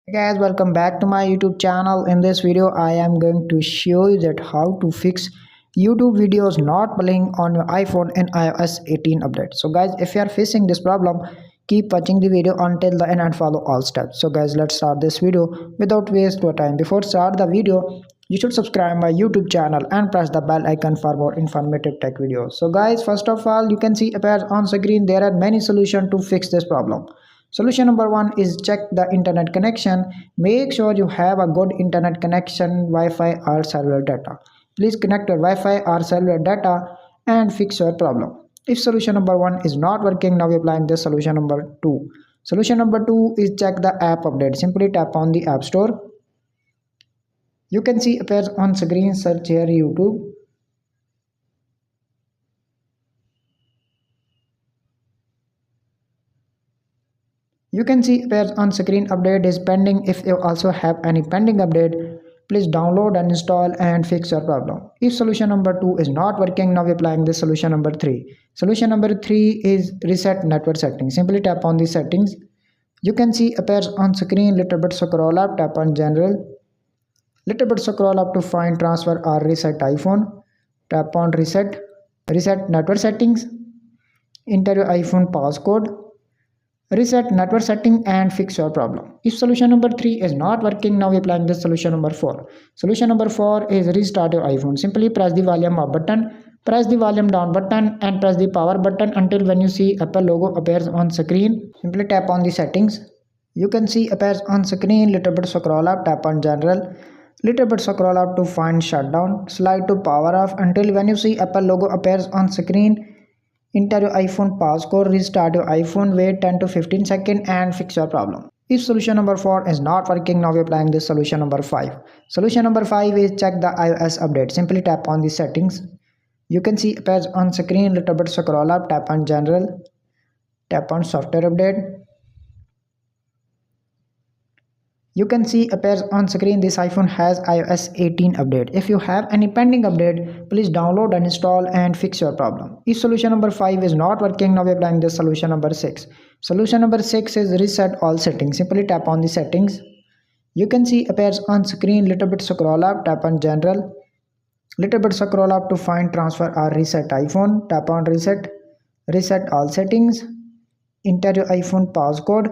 Hey guys, welcome back to my YouTube channel. In this video I am going to show you that how to fix YouTube videos not playing on your iPhone in iOS 18 update. So guys, if you are facing this problem, keep watching the video until the end and follow all steps. So guys, let's start this video without waste your time. Before start the video, you should subscribe my YouTube channel and press the bell icon for more informative tech videos. So guys, first of all, you can see appears on screen there are many solutions to fix this problem. Solution number one is check the internet connection. Make sure you have a good internet connection, Wi-Fi or cellular data. Please connect your Wi-Fi or cellular data and fix your problem. If solution number one is not working, now we applying this solution number two. Solution number two is check the app update. Simply tap on the App Store. You can see appears on screen, search here YouTube. You can see appears on screen update is pending. If you also have any pending update, please download and install and fix your problem. If solution number 2 is not working, now we applying this solution number 3. Solution number 3 is reset network settings. Simply tap on the settings. You can see appears on screen, little bit scroll up, tap on general. Little bit scroll up to find transfer or reset iPhone. Tap on reset network settings. Enter your iPhone passcode. Reset network setting and fix your problem. If solution number 3 is not working, now we applying this solution number 4. Solution number 4 is restart your iPhone. Simply press the volume up button, press the volume down button and press the power button until when you see Apple logo appears on screen. Simply tap on the settings. You can see appears on screen, little bit scroll up, tap on general. Little bit scroll up to find shutdown. Slide to power off until when you see Apple logo appears on screen. Enter your iPhone passcode, restart your iPhone, wait 10 to 15 seconds and fix your problem. If solution number 4 is not working, now we are applying this solution number 5. Solution number 5 is check the iOS update. Simply tap on the settings. You can see appears on screen, little bit scroll up, tap on general, tap on software update. You can see appears on screen this iPhone has iOS 18 update. If you have any pending update, please download and install and fix your problem. If solution number 5 is not working, now we are applying this solution number 6. Solution number 6 is reset all settings. Simply tap on the settings. You can see appears on screen, little bit scroll up, tap on general. Little bit scroll up to find transfer or reset iPhone. Tap on reset all settings. Enter your iPhone passcode.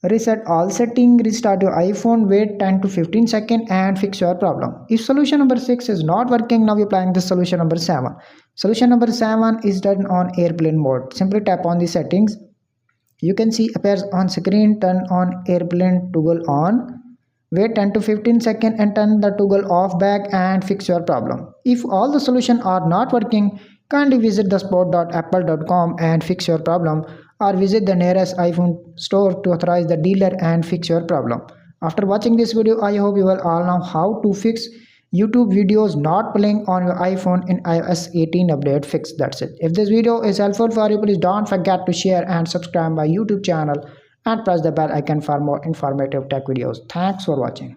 Reset all settings, restart your iPhone, wait 10 to 15 seconds and fix your problem. If solution number 6 is not working, now we are applying this solution number 7. Solution number 7 is done on airplane mode. Simply tap on the settings. You can see appears on screen, turn on airplane toggle on. Wait 10 to 15 seconds and turn the toggle off back and fix your problem. If all the solutions are not working, kindly visit thespot.apple.com and fix your problem, or visit the nearest iPhone store to authorize the dealer and fix your problem. After watching this video, I hope you will all know how to fix YouTube videos not playing on your iPhone in iOS 18 update fix. That's it. If this video is helpful for you, please don't forget to share and subscribe my YouTube channel and press the bell icon for more informative tech videos. Thanks for watching.